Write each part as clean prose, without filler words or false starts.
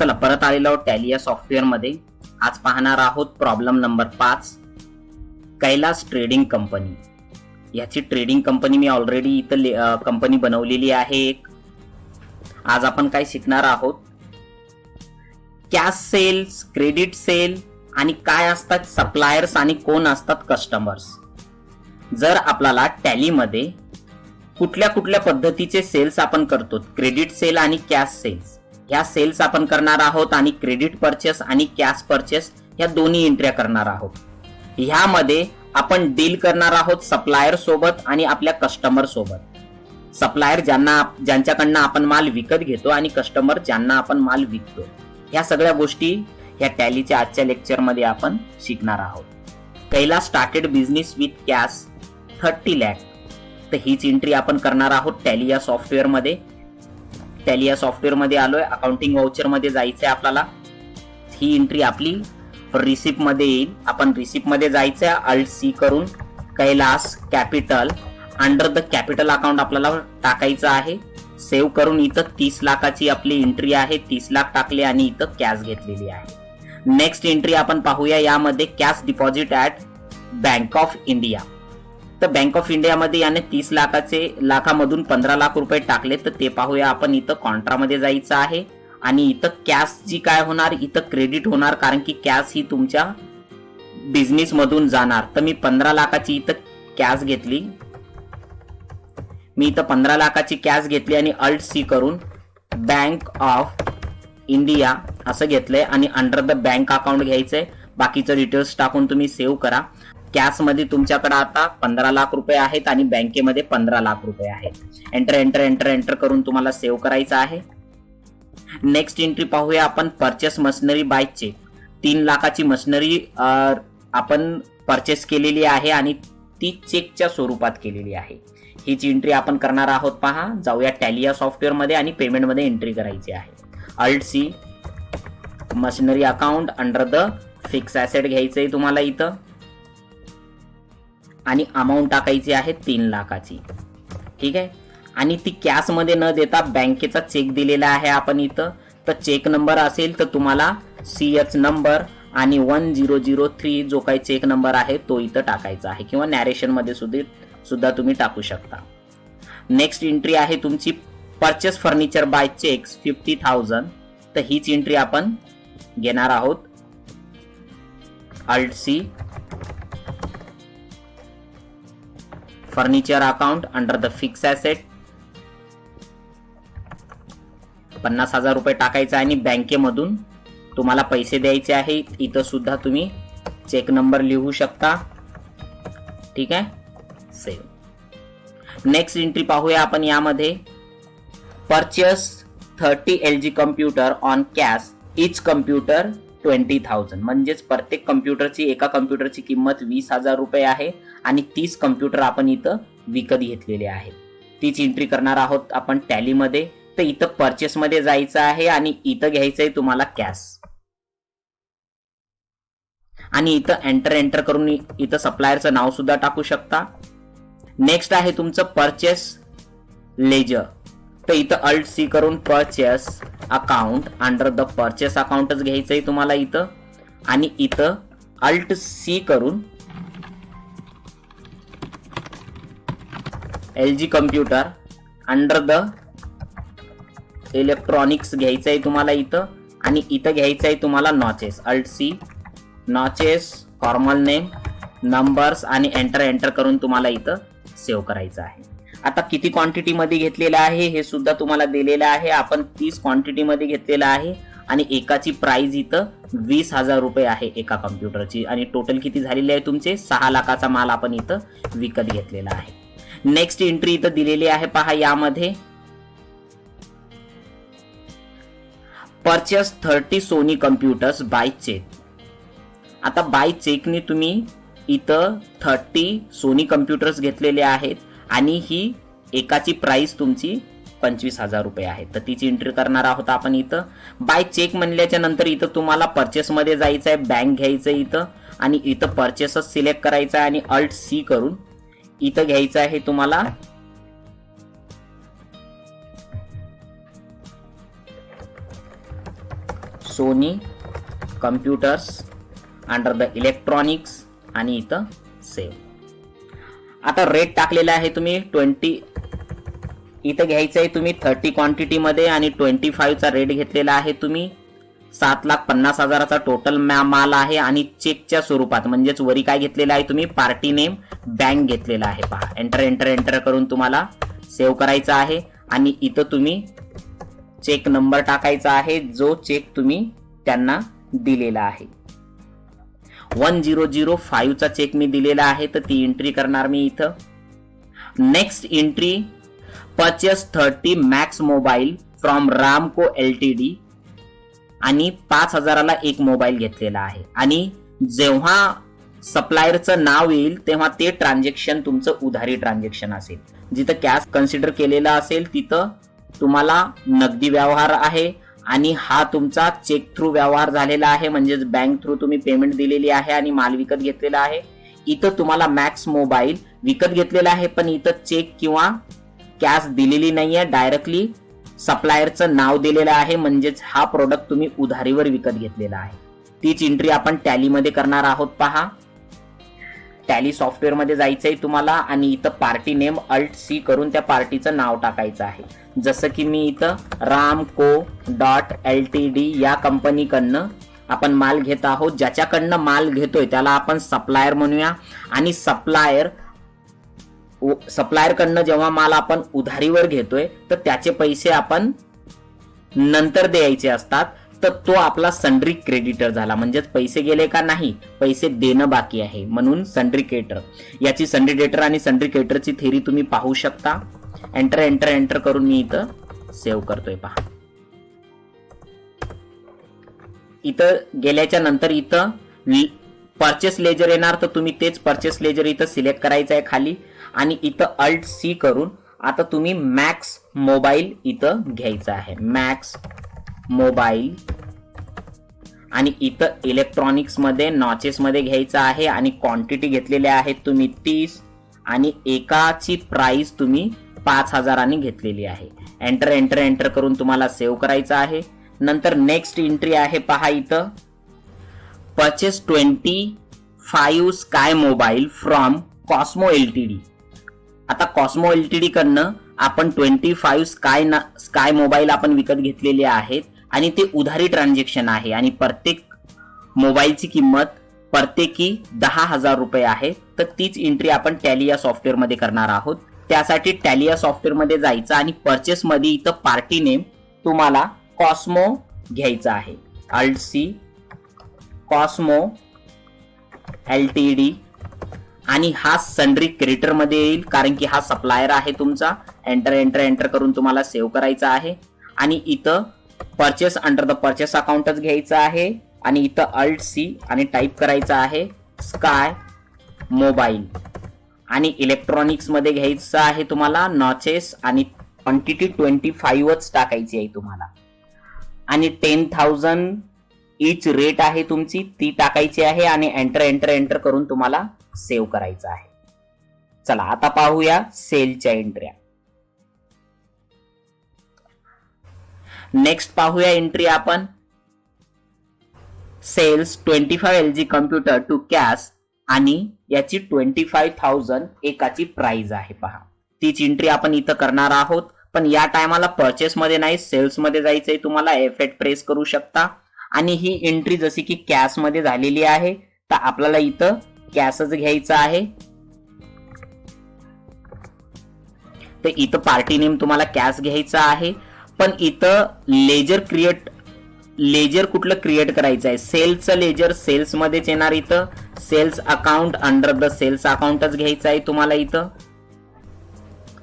चला परत आलेलो आहोत टॅली या सॉफ्टवेअर मध्ये. आज पाहणार आहोत problem number 5, Kailas trading company. याची ट्रेडिंग कंपनी मी ऑलरेडी इथं कंपनी बनवलेली आहे एक. आज आपण काय शिकणार आहोत, कॅश सेल्स, क्रेडिट सेल आणि काय असतात सप्लायर्स आणि कोण असतात कस्टमर्स. जर आपल्याला टॅलीमध्ये कुठल्या कुठल्या पद्धतीचे सेल्स आपण करतो, क्रेडिट सेल आणि कॅश सेल्स, ह्या सेल्स आपण करणार आहोत आणि क्रेडिट परचेस आणि कॅश परचेस ह्या दोन्ही एंट्र्या करणार आहोत. ह्यामध्ये आपण डील करणार आहोत सप्लायर सोबत आणि आपल्या कस्टमर सोबत. सप्लायर ज्यांच्याकडनं आपण माल विकत घेतो आणि कस्टमर ज्यांना आपण माल विकतो. ह्या सगळ्या गोष्टी ह्या टॅलीच्या आजच्या लेक्चर मध्ये आपण शिकणार आहोत. Kailas started business with cash 30 lakh. तर हीच एंट्री आपण करणार आहोत टॅली या सॉफ्टवेअर मध्ये. टॅली या सॉफ्टवेअर मध्ये आलोय, अकाउंटिंग वाउचर मध्ये जायचंय आपल्याला. ही एंट्री आपली रिसिप्ट मध्ये येईल. आपण रिसिप्ट मध्ये जायचंय, अल्ट सी करून Kailas capital under the capital account आपल्याला टाकायचं आहे. सेव्ह करून इथं 30 लाखाची आपली एंट्री आहे, 30 लाख टाकले आणि इथं कॅश घेतलेली आहे. नेक्स्ट एंट्री आपण पाहूया, यामध्ये cash deposit at bank of India. तर बँक ऑफ इंडिया मध्ये याने 30 लाखामधून 15 लाख रुपये टाकले. तर ते पाहूया आपण. इथं कॉन्ट्रा मध्ये जायचं आहे आणि इथं कॅश जी काय होणार, इथं क्रेडिट होणार, कारण की कॅश ही तुमच्या बिझनेस मधून जाणार. तर मी 15 लाखाची इथं कॅश घेतली. मी इथं 15 लाखाची कॅश घेतली आणि अल्ट सी करून बँक ऑफ इंडिया असं घेतलंय आणि अंडर द बँक अकाउंट घ्यायचंय. बाकीचं डिटेल्स टाकून तुम्ही सेव्ह करा. कॅश मध्ये तुमच्याकडे आता 15 लाख रुपये आहेत आणि बँकेमध्ये 15 लाख रुपये आहेत. एंटर एंटर एंटर एंटर करून तुम्हाला सेव्ह करायचं आहे. नेक्स्ट एंट्री पाहूया आपण, परचेस मशिनरी बाय चेक. 3 लाखाची मशिनरी आपण परचेस केलेली आहे आणि ती चेकच्या स्वरूपात केलेली आहे. हीच एंट्री आपण करणार आहोत. पहा, जाऊया टॅली या सॉफ्टवेअर मध्ये आणि पेमेंट मध्ये एंट्री करायची आहे. Alt C machinery account under the fix asset घ्यायचंय तुम्हाला इथं आणि अमाऊंट टाकायची आहे 3 लाखाची. ठीक आहे. आणि ती कॅश मध्ये न देता बँकेचा चेक दिलेला आहे आपण इथं. तर चेक नंबर असेल तर तुम्हाला CH नंबर आणि 1003 जो काही चेक नंबर आहे तो इथं टाकायचा आहे, किंवा नॅरेशन मध्ये सुद्धा तुम्ही टाकू शकता. नेक्स्ट एंट्री आहे तुमची परचेस फर्निचर बाय चेक्स 50,000. तर हीच एंट्री आपण घेणार आहोत. Alt C furniture account under the fix asset 50,000 रुपये टाकायचे आणि बँकेमधून तुम्हाला पैसे द्यायचे आहे. इथं सुद्धा तुम्ही चेक नंबर लिहू शकता. ठीक आहे, सेव्ह. नेक्स्ट एंट्री पाहूया आपण. यामध्ये purchase 30 LG computer on cash, each computer 20,000. म्हणजेच प्रत्येक कम्प्युटरची, एका कम्प्युटरची किंमत 20,000 रुपये आहे आणि 30 कम्प्युटर आपण इथं विकत घेतलेले आहेत. तीच एंट्री करणार आहोत आपण टॅली मध्ये. तर इथं परचेस मध्ये जायचं आहे आणि इथं घ्यायचंय तुम्हाला कॅश आणि इथं एंटर एंटर करून इथं सप्लायरचं नाव सुद्धा टाकू शकता. नेक्स्ट आहे तुमचं परचेस लेजर. तर इथं अल्ट सी करून purchase account under the purchase अकाउंटच घ्यायचंय तुम्हाला इथं आणि इथं अल्ट सी करून LG computer under the electronics घ्यायचंय तुम्हाला इथं आणि इथं घ्यायचंय तुम्हाला notches. Alt C notches, formal name, numbers आणि एंटर एंटर करून तुम्हाला इथं सेव्ह करायचं आहे. आता किती क्वांटिटी मध्ये घेतलेलं आहे हे सुद्धा तुम्हाला दिलेलं आहे. आपण 30 क्वांटिटी मध्ये घेतलेलं आहे आणि एकाची प्राइस इथं 20,000 रुपये आहे एका कम्प्युटरची. आणि टोटल किती झालेले आहे तुमचे 6 लाखाचा माल आपण इथं विकत घेतलेला आहे. नेक्स्ट एंट्री इथं दिलेली आहे. पहा, यामध्ये purchase 30 Sony computers by cheque. आता बाय चेकने तुम्ही इथं 30 सोनी कम्प्युटर्स घेतलेले आहेत आणि ही एकाची प्राइस तुमची 25,000 रुपये आहे. तर तीची एंट्री करणार आहोत आपण इथं. बाय चेक म्हणल्याच्या नंतर इथं तुम्हाला परचेस मध्ये जायचं आहे, बँक घ्यायचं इथं आणि इथं परचेसच सिलेक्ट करायचं आहे आणि अल्ट सी करून इथं घ्यायचं आहे तुम्हाला Sony computers under the electronics आणि इथं सेव्ह. आता रेट टाकलेला आहे तुम्ही 20, इथं घ्यायचं आहे तुम्ही 30 क्वांटिटी मध्ये आणि 25 चा रेट घेतलेला आहे तुम्ही. 7,50,000चा टोटल माल आहे आणि चेकच्या स्वरूपात, म्हणजेच वरी काय घेतलेला आहे तुम्ही, पार्टी नेम बँक घेतलेला आहे. पहा, एंटर एंटर एंटर करून तुम्हाला सेव्ह करायचा आहे आणि इथं तुम्ही चेक नंबर टाकायचा आहे जो चेक तुम्ही त्यांना दिलेला आहे. 1005 चा चेक मी दिलेला आहे, तर ती एंट्री करणार मी इथं. Next entry, purchase 30 max mobile from Ramco LTD आणि 5,000ला एक मोबाईल घेतलेला आहे. आणि जेव्हा सप्लायरचं नाव येईल तेव्हा ते ट्रान्झॅक्शन तुमचं उधारी ट्रान्झॅक्शन असेल. जिथं कॅश कन्सिडर केलेला असेल तिथं तुम्हाला नगदी व्यवहार आहे आणि हा तुमचा चेक थ्रू व्यवहार झालेला आहे, म्हणजेच बँक थ्रू तुम्ही पेमेंट दिलेली आहे आणि माल विकत घेतलेला आहे. इथं तुम्हाला मॅक्स मोबाईल विकत घेतलेला आहे, पण इथं चेक किंवा कॅश दिलेली नाहीये, डायरेक्टली सप्लायरचं नाव दिलेलं आहे, म्हणजेच हा प्रोडक्ट तुम्ही उधारीवर विकत घेतलेला आहे. तीच एंट्री आपण टॅलीमध्ये करणार आहोत. पहा, टॅली सॉफ्टवेअर मध्ये जायचंय तुम्हाला आणि इथं पार्टी नेम Alt+C करून त्या पार्टीचं नाव टाकायचं आहे. जसं की मी इथं ramco.ltd या कंपनीकडनं आपण माल घेत आहोत. ज्याच्याकडनं माल घेतोय त्याला आपण सप्लायर म्हणूया आणि सप्लायर कडनं जेव्हा माल आपण उधारीवर घेतोय तर त्याचे पैसे आपण नंतर द्यायचे असतात, तर तो आपला सन्ड्री क्रेडिटर झाला. म्हणजेच पैसे गेले का नाही, पैसे देणं बाकी आहे, म्हणून सन्ड्री क्रेडिटर. याची सन्ड्री डेटर आणि सन्ड्री क्रेडिटरची थेरी तुम्ही पाहू शकता. एंटर एंटर एंटर करून मी इथं सेव्ह करतोय. पहा, इथं गेल्याच्या नंतर इथं परचेस लेजर येणार, तर तुम्ही तेच परचेस लेजर इथं सिलेक्ट करायचं आहे खाली आणि इथं Alt+C करून आता तुम्ही मॅक्स मोबाईल इथं घ्यायचा आहे. मॅक्स मोबाईल आणि इथं इलेक्ट्रॉनिक्स मध्ये नॉचेस मध्ये घ्यायचं आहे आणि क्वांटिटी घेतलेल्या आहेत तुम्ही 30 आणि एकाची प्राइस तुम्ही 5,000 घेतलेली आहे. एंटर एंटर एंटर करून तुम्हाला सेव्ह करायचं आहे. नंतर नेक्स्ट एंट्री आहे. पहा, इथं purchase 25 sky mobile from Cosmo LTD. आता कॉस्मो LTD कडनं आपण 25 स्काय मोबाईल आपण विकत घेतलेले आहेत आणि ते उधारी ट्रान्झॅक्शन आहे आणि प्रत्येक मोबाईलची किंमत प्रत्येकी 10,000 रुपये आहे. तर तीच एंट्री आपण टॅली या सॉफ्टवेअर मध्ये करणार आहोत. त्यासाठी टॅली या सॉफ्टवेअर मध्ये जायचं आणि परचेस मध्ये इथं पार्टी नेम तुम्हाला कॉस्मो घ्यायचा आहे. Alt+C कॉस्मो LTD आणि हा सन्ड्री क्रेडिटर मध्ये येईल कारण की हा सप्लायर आहे तुमचा. एंटर एंटर एंटर करून तुम्हाला सेव्ह करायचा आहे आणि इथं परचेस अंडर द परचेस अकाउंटच घ्यायचं आहे आणि इथं Alt+C आणि टाईप करायचं आहे स्काय मोबाईल आणि इलेक्ट्रॉनिक्स मध्ये घ्यायचं आहे तुम्हाला नॉचेस आणि क्वांटिटी 25च टाकायची आहे तुम्हाला आणि 10,000 इच रेट आहे तुमची, ती टाकायची आहे आणि एंटर एंटर एंटर करून तुम्हाला सेव्ह करायचं आहे. चला आता पाहूया सेलच्या एंट्र्या. नेक्स्ट पाहूया एंट्री आपण. Sales 25 LG computer to cash आणि याची 25,000 एकाची प्राइस आहे. पहा, तीच एंट्री आपण इथं करणार आहोत, पण या टायमाला परचेस मध्ये नाही, सेल्स मध्ये जायचंय तुम्हाला. F8 प्रेस करू शकता आणि ही एंट्री जशी की कॅश मध्ये झालेली आहे तर आपल्याला इथं कॅशच घ्यायचं आहे. तर इथं पार्टी नेम तुम्हाला कॅश घ्यायचा आहे, पण इथं लेजर कुठलं क्रिएट करायचं आहे, सेल्सचं लेजर सेल्स मध्येच येणार. इथं sales account under the sales अकाउंटच घ्यायचं आहे तुम्हाला इथं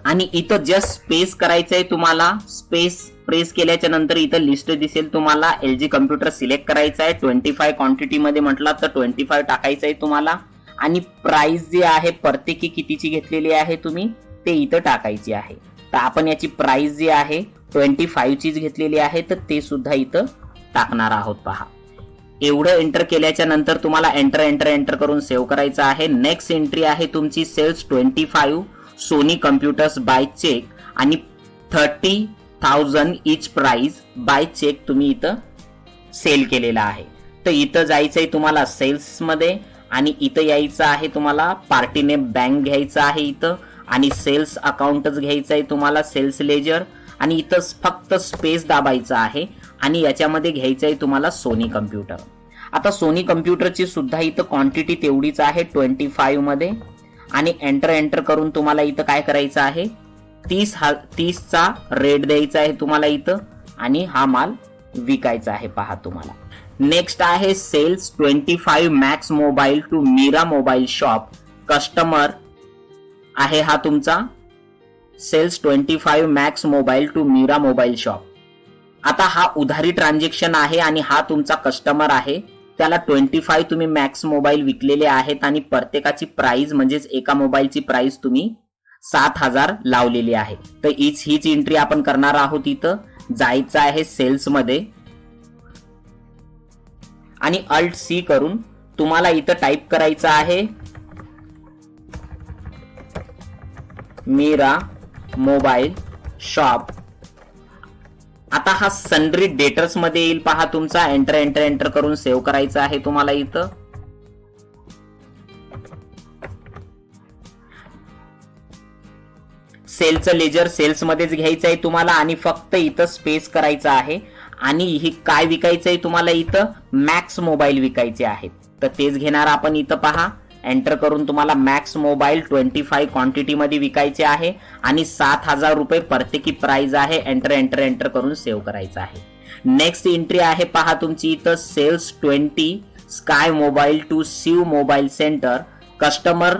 आणि इथं जस्ट स्पेस करायचं आहे तुम्हाला. स्पेस प्रेस केल्याच्या नंतर इथं लिस्ट दिसेल तुम्हाला. LG कम्प्युटर सिलेक्ट करायचा आहे. 25 क्वांटिटी मध्ये म्हटलं तर 25 टाकायचं आहे तुम्हाला आणि प्राइस जी आहे प्रत्येकी कितीची घेतलेली आहे तुम्ही ते इथं टाकायची आहे. तर आपण याची प्राइस जी आहे 25 चीच घेतलेली आहे तर ते सुद्धा इथं टाकणार आहोत. पहा, एवढं एंटर केल्याच्या नंतर तुम्हाला एंटर एंटर एंटर करून सेव्ह करायचं आहे. नेक्स्ट एंट्री आहे तुमची sales 25 Sony computers by cheque आणि 30,000 इच प्राइस बाय चेक तुम्ही इथं सेल केलेला आहे. तर इथं जायचंय तुम्हाला सेल्स मध्ये आणि इथं यायचं आहे तुम्हाला पार्टी नेम बँक घ्यायचं आहे इथं आणि सेल्स अकाउंटच घ्यायचं आहे तुम्हाला सेल्स लेजर आणि इथं फक्त स्पेस दाबायचं आहे आणि याच्यामध्ये घ्यायचं आहे तुम्हाला सोनी कम्प्युटर. आता सोनी कम्प्युटरची सुद्धा इथं क्वांटिटी तेवढीच आहे 25 मध्ये आणि एंटर करून तुम्हाला इथं काय करायचं आहे 30चा रेट द्यायचा आहे तुम्हाला इथं आणि हा माल विकायचा आहे पहा तुम्हाला. नेक्स्ट आहे sales 25 Max mobile to Meera mobile shop. Customer आहे हा तुमचा sales 25 Max mobile to Meera mobile shop. आता हा उधारी ट्रान्झॅक्शन आहे आणि हा तुमचा कस्टमर आहे, त्याला 25 तुम्ही मॅक्स मोबाईल विकलेले आहेत आणि प्रत्येकाची प्राइस म्हणजेच एका मोबाईलची प्राइस तुम्ही 7,000 लावलेली आहे. तर हीच एंट्री आपण करणार आहोत. इथं जायचं आहे सेल्स मध्ये आणि अल्ट सी करून तुम्हाला इथं टाईप करायचं आहे मीरा मोबाईल शॉप. आता हा सन्ड्री डेटर्स मध्ये येईल पहा तुमचा. एंटर करून सेव्ह करायचं आहे तुम्हाला इथं. सेलचं लेजर सेल्स मध्येच घ्यायचं आहे तुम्हाला आणि फक्त इथं स्पेस करायचं आहे आणि ही काय विकायचं आहे तुम्हाला इथं मॅक्स मोबाईल विकायचे आहेत. तर तेच घेणार आपण इथं पहा. एंटर करून तुम्हाला मॅक्स मोबाईल 25 क्वांटिटी मध्ये विकायचे आहे आणि 7,000 रुपये प्रत्येकी प्राइस आहे. एंटर करून सेव्ह करायचं आहे. नेक्स्ट एंट्री आहे पहा तुमची इथं sales 20 Sky mobile to Shiv mobile centre. Customer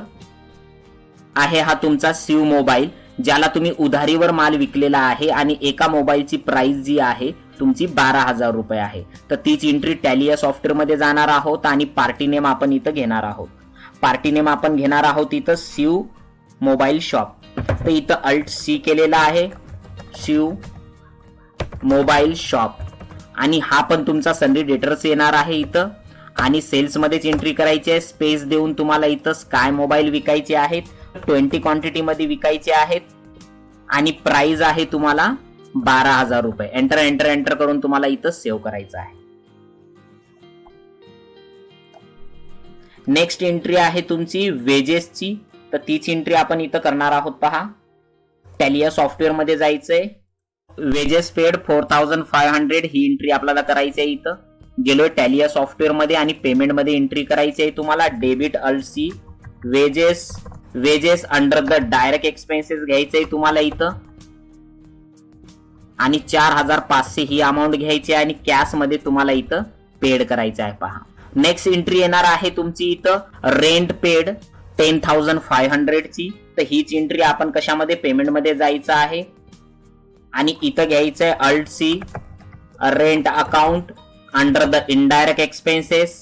आहे हा तुमचा शिव मोबाईल ज्याला तुम्ही उधारीवर माल विकलेला आहे आणि एका मोबाईलची प्राइस जी आहे तुमची 12,000 रुपये आहे. तर तीच एंट्री टॅलिया सॉफ्टवेअर मध्ये जाणार आहोत आणि पार्टी नेम आपण इथं घेणार आहोत. पार्टी नेम आपण घेणार आहोत इथं शिव मोबाईल शॉप. तर इथं अल्ट सी केलेला आहे शिव मोबाईल शॉप आणि हा पण तुमचा सन्ड्री डेटर्स येणार आहे इथं आणि सेल्स मध्येच एंट्री करायची आहे. स्पेस देऊन तुम्हाला इथं स्काय मोबाईल विकायचे आहेत 20 क्वांटिटी मध्ये विकायचे आहेत आणि प्राइस आहे तुम्हाला 12,000 रुपये. एंटर करून तुम्हाला इथं सेव्ह करायचं आहे. नेक्स्ट एंट्री आहे तुमची वेजेसची. तर तीच एंट्री आपण इथं करणार आहोत पहा. टॅलिया सॉफ्टवेअर मध्ये जायचंय. वेजेस पेड 4,500 ही एंट्री आपल्याला करायची आहे. इथं गेलोय टॅलिया सॉफ्टवेअर मध्ये आणि पेमेंट मध्ये एंट्री करायची आहे तुम्हाला. Debit alt C wages under the direct expenses घ्यायचंय तुम्हाला इथं आणि 4,500 ही अमाऊंट घ्यायची आहे आणि कॅश मध्ये तुम्हाला इथं पेड करायचं आहे पहा. नेक्स्ट एंट्री येणार आहे तुमची इथं रेंट पेड 10,500 ची. तर हीच एंट्री आपण कशामध्ये पेमेंट मध्ये जायचं आहे आणि इथं घ्यायचंय alt C rent account under the indirect expenses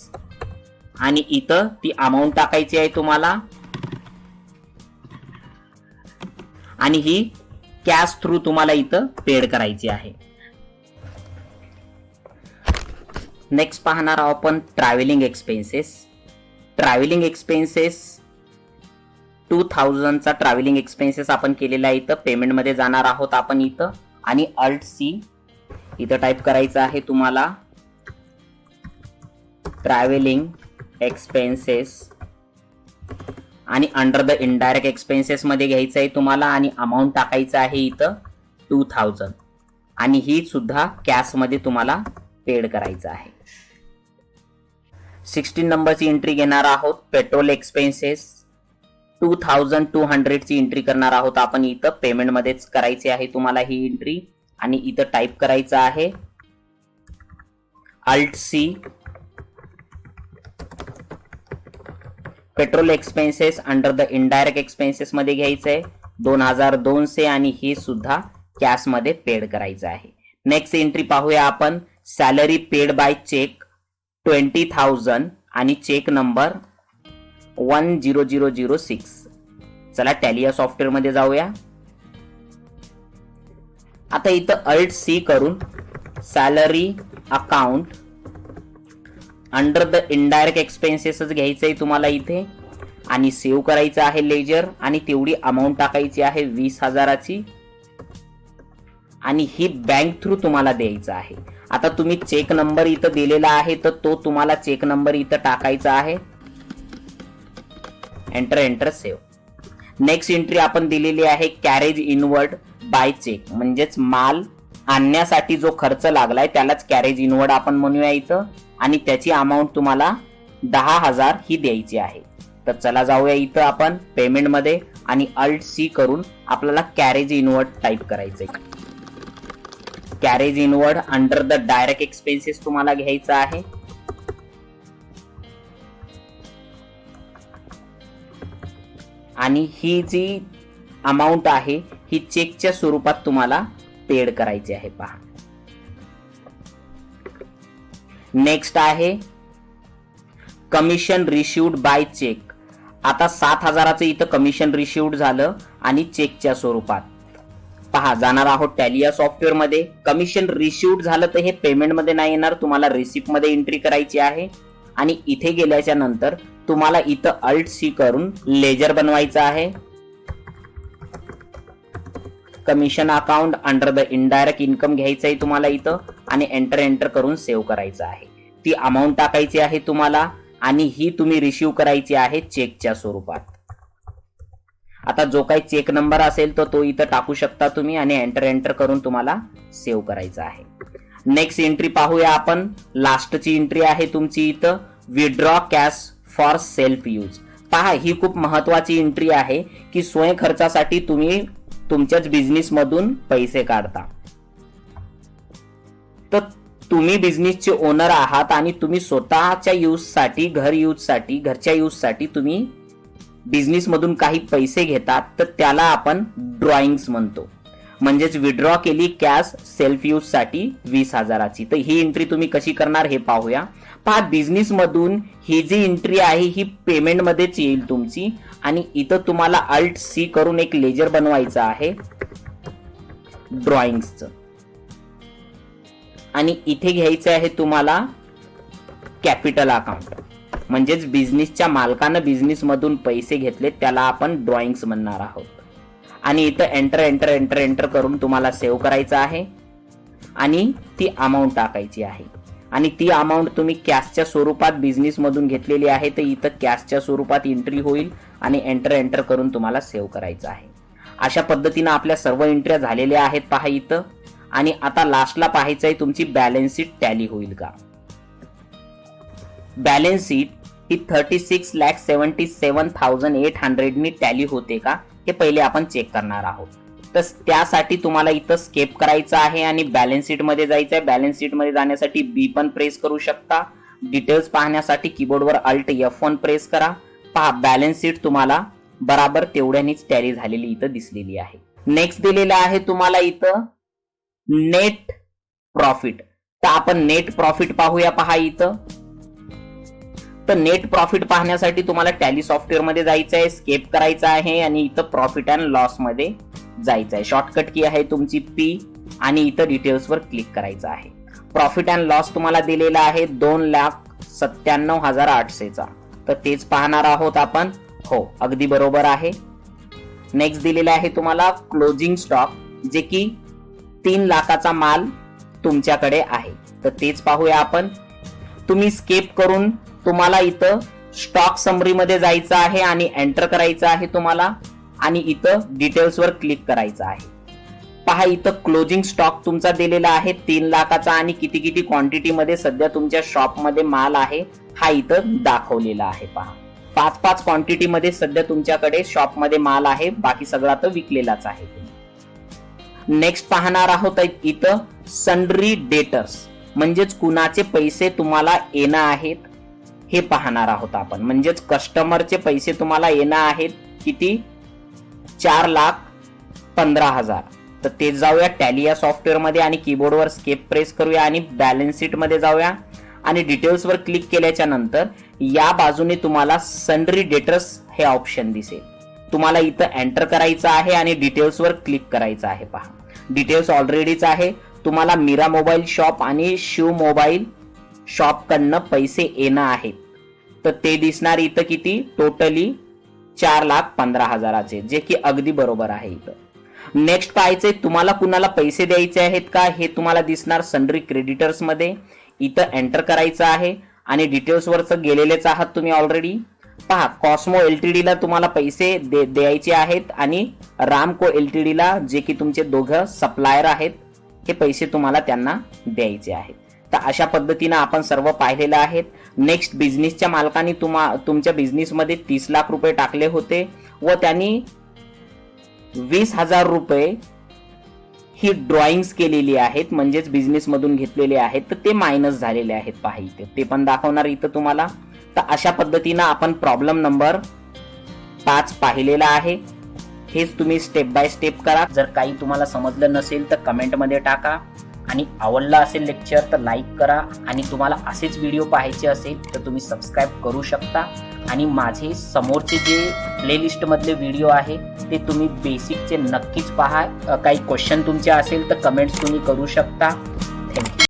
आणि इथं ती अमाऊंट टाकायची आहे तुम्हाला आणि ही कॅश थ्रू तुम्हाला इथं पेड करायची आहे. नेक्स्ट पाहणार आहोत आपण ट्रॅव्हलिंग एक्सपेन्सेस. ट्रॅव्हलिंग एक्सपेन्सेस 2,000 चा ट्रॅव्हलिंग एक्सपेन्सेस आपण केलेला आहे. इथं पेमेंट मध्ये जाणार आहोत आपण इथं आणि अल्ट सी इथं टाईप करायचं आहे तुम्हाला ट्रॅव्हलिंग एक्सपेन्सेस आणि अंडर द इनडायरेक्ट एक्सपेन्सेस मध्ये घ्यायचं आहे तुम्हाला आणि अमाऊंट टाकायचं आहे इथं 2,000 आणि ही सुद्धा कॅश मध्ये तुम्हाला पेड करायचं आहे. 16 नंबरची एंट्री घेणार आहोत. पेट्रोल एक्सपेन्सेस 2,200 ची एंट्री करणार आहोत आपण इथं. पेमेंट मध्येच करायची आहे तुम्हाला ही एंट्री आणि इथं टाईप करायचं आहे alt C petrol expenses under the indirect expenses मध्ये घ्यायचंय 2,200 आणि ही सुद्धा कॅश मध्ये पेड करायचं आहे. नेक्स्ट एंट्री पाहूया आपण. सॅलरी पेड बाय चेक 20,000 आणि चेक नंबर 10006. चला टॅलिया सॉफ्टवेअर मध्ये जाऊया. आता इथं अल्ट सी करून salary account under the indirect एक्सपेन्सेसच घ्यायचंय तुम्हाला इथे आणि सेव्ह करायचं आहे लेजर आणि तेवढी अमाऊंट टाकायची आहे 20,000ची आणि ही बँक थ्रू तुम्हाला द्यायचा आहे. आता तुम्ही चेक नंबर इथं दिलेला आहे, तर तो तुम्हाला चेक नंबर इथं टाकायचा आहे. Enter save. नेक्स्ट एंट्री आपण दिलेली आहे कॅरेज इनवर्ड बाय चेक, म्हणजेच माल आणण्यासाठी जो खर्च लागलाय त्यालाच कॅरेज इनवर्ड आपण म्हणूया इथं, आणि त्याची अमाऊंट तुम्हाला 10,000 ही द्यायची आहे. तर चला जाऊया इथं आपण पेमेंट मध्ये आणि अल्ट सी करून आपल्याला कॅरेज इनवर्ड टाइप करायचंय. Carriage inward under the direct expenses तुम्हाला घ्यायचं आहे. आणि ही जी अमाऊंट आहे ही चेकच्या स्वरूपात तुम्हाला पेड करायची आहे. पहा, नेक्स्ट आहे कमिशन रिसिव्ड बाय चेक. आता 7,000चं इथं कमिशन रिसिव्ड झालं आणि चेकच्या स्वरूपात. पहा, जाणार आहोत टॅली या सॉफ्टवेअर मध्ये. कमिशन रिसिव्ड झालं तर हे पेमेंट मध्ये नाही येणार, तुम्हाला रिसिप्ट मध्ये एंट्री करायची आहे. आणि इथे गेल्याच्या नंतर तुम्हाला इथं अल्ट सी करून लेजर बनवायचं आहे. Commission account under the indirect income घ्यायचं आहे तुम्हाला इथं आणि एंटर करून सेव्ह करायचं आहे. ती अमाऊंट टाकायची आहे तुम्हाला आणि ही तुम्ही रिसिव्ह करायची आहे चेकच्या स्वरूपात. आता जो काही चेक नंबर असेल तो इथं टाकू शकता तुम्ही आणि एंटर करून तुम्हाला सेव्ह करायचं आहे. नेक्स्ट एंट्री पाहूया आपण. लास्टची एंट्री आहे तुमची इथं withdraw cash for self use. पहा, ही खूप महत्वाची एंट्री आहे की स्वयं खर्चासाठी तुम्ही तुमच्याच बिझनेस मधून पैसे काढता. तर तुम्ही बिझनेसचे ओनर आहात आणि तुम्ही स्वतःच्या यूज साठी, घरच्या यूज साठी तुम्ही बिझनेस मधून काही पैसे घेतात, तर त्याला आपण ड्रॉइंग्स म्हणतो. म्हणजेच विड्रॉ केली कॅश सेल्फ यूज साठी 20,000ची. तर ही एंट्री तुम्ही कशी करणार हे पाहूया. पहा, बिझनेस मधून ही जी एंट्री आहे ही पेमेंट मध्येच येईल तुमची आणि इथं तुम्हाला अल्ट सी करून एक लेजर बनवायचं आहे ड्रॉइंग्सचं. आणि इथे घ्यायचं आहे तुम्हाला कॅपिटल अकाउंट, म्हणजेच बिझनेसच्या मालकानं बिझनेस मधून पैसे घेतले त्याला आपण ड्रॉइंग्स म्हणणार आहोत. आणि इथं एंटर करून तुम्हाला सेव्ह करायचं आहे आणि ती अमाऊंट टाकायची आहे. आणि ती अमाऊंट तुम्ही कॅशच्या स्वरूपात बिझनेस मधून घेतलेली आहे, तर इथं कॅशच्या स्वरूपात एंट्री होईल आणि एंटर करून तुम्हाला सेव्ह करायचं आहे. अशा पद्धतीने आपल्या सर्व एंट्र्या झालेल्या आहेत पहा इथं. आणि आता लास्टला पाहायचं आहे तुमची बॅलन्स शीट टॅली होईल का. बॅलन्स शीट ही 36,77,800 नी टॅली होते का हे पहिले आपण चेक करणार आहोत. तर त्यासाठी तुम्हाला इथं स्केप करायचं आहे आणि बॅलन्स शीट मध्ये जायचं आहे. बॅलन्स शीट मध्ये जाण्यासाठी बी पण प्रेस करू शकता. डिटेल्स पाहण्यासाठी कीबोर्डवर अल्ट F1 प्रेस करा. पहा, बॅलन्स शीट तुम्हाला बराबर तेवढ्यानीच टॅली झालेली इथं दिसलेली आहे. नेक्स्ट दिलेलं आहे तुम्हाला इथं नेट प्रॉफिट. तर आपण नेट प्रॉफिट पाहूया. पहा इथं, तर नेट प्रॉफिट पाहण्यासाठी तुम्हाला टॅली सॉफ्टवेअर मध्ये जायचं आहे, स्केप करायचं आहे आणि इथं प्रॉफिट अँड लॉस मध्ये जायचं आहे. शॉर्टकट की आहे तुमची P आणि इथं डिटेल्स वर क्लिक करायचं आहे. प्रॉफिट अँड लॉस तुम्हाला दिलेला आहे 2,97,800चा. तर तेच पाहणार आहोत आपण. हो, अगदी बरोबर आहे. नेक्स्ट दिलेला आहे तुम्हाला क्लोजिंग स्टॉक, जे की 3 लाखाचा माल तुमच्याकडे आहे. तर तेच पाहूया आपण. तुम्ही स्केप करून तुम्हाला इथं स्टॉक समरी मध्ये जायचं आहे आणि एंटर करायचं आहे तुम्हाला आणि इथं डिटेल्स वर क्लिक करायचं आहे. पहा, इथं क्लोजिंग स्टॉक तुमचा दिलेला आहे 3 लाखाचा आणि किती क्वांटिटी मध्ये सध्या तुमच्या शॉप मध्ये माल आहे हा इथं दाखवलेला आहे. पहा, 5 क्वांटिटी मध्ये सध्या तुमच्याकडे शॉप मध्ये माल आहे, बाकी सगळा तर विकलेलाच आहे. नेक्स्ट पाहणार आहोत इथं सन्ड्री डेटर्स, म्हणजेच कुणाचे पैसे तुम्हाला येणं आहेत हे पाहणार आहोत आपण. म्हणजेच कस्टमरचे पैसे तुम्हाला येणं आहेत किती, 4,15,000. तर ते जाऊया टॅली या सॉफ्टवेअर मध्ये आणि कीबोर्डवर स्केप प्रेस करूया आणि बॅलन्स शीट मध्ये जाऊया आणि डिटेल्स वर क्लिक केल्याच्या नंतर या बाजूने तुम्हाला सन्ड्री डेटर्स हे ऑप्शन दिसेल. तुम्हाला इथं एंटर करायचं आहे आणि डिटेल्स वर क्लिक करायचं आहे. पहा, डिटेल्स ऑलरेडीच आहे. तुम्हाला मीरा मोबाईल शॉप आणि शिव मोबाईल शॉप कडनं पैसे येणं आहेत, तर ते दिसणार इथं किती, टोटली 4,15,000चे, जे की अगदी बरोबर आहे इथं. नेक्स्ट पाहायचंय तुम्हाला कुणाला पैसे द्यायचे आहेत का, हे तुम्हाला दिसणार सन्ड्री क्रेडिटर्स मध्ये. इथं एंटर करायचं आहे आणि डिटेल्स वरच गेलेलेच आहात तुम्ही ऑलरेडी. पहा, कॉस्मो एलटीडी ला तुम्हाला पैसे द्यायचे आहेत आणि रामको एलटीडी ला, जे की तुमचे दोघं सप्लायर आहेत, हे पैसे तुम्हाला त्यांना द्यायचे आहेत. तर अशा पद्धतीनं आपण सर्व पाहिलेलं आहेत. नेक्स्ट, बिझनेसच्या मालकाने तुमच्या बिझनेसमध्ये 30 लाख रुपये टाकले होते व त्यांनी 20,000 रुपये ही ड्रॉइंग्स केलेली आहेत, म्हणजेच बिझनेस मधून घेतलेले आहेत, तर ते मायनस झालेले आहेत. पहा इथे ते पण दाखवणार इथं तुम्हाला. तर अशा पद्धतीनं आपण प्रॉब्लेम नंबर 5 पाहिलेला आहे. हेच तुम्ही स्टेप बाय स्टेप करा. जर काही तुम्हाला समजलं नसेल तर कमेंटमध्ये टाका आणि आवडला असेल लेक्चर तर लाईक करा आणि तुम्हाला असेच व्हिडिओ पाहायचे असेल तर तुम्ही सबस्क्राईब करू शकता. आणि माझे समोरचे जे प्लेलिस्ट मधले व्हिडिओ आहे ते तुम्ही बेसिकचे नक्कीच पहा. काही क्वेश्चन तुमचे असेल तर कमेंट्स तुम्ही करू शकता. थँक्यू.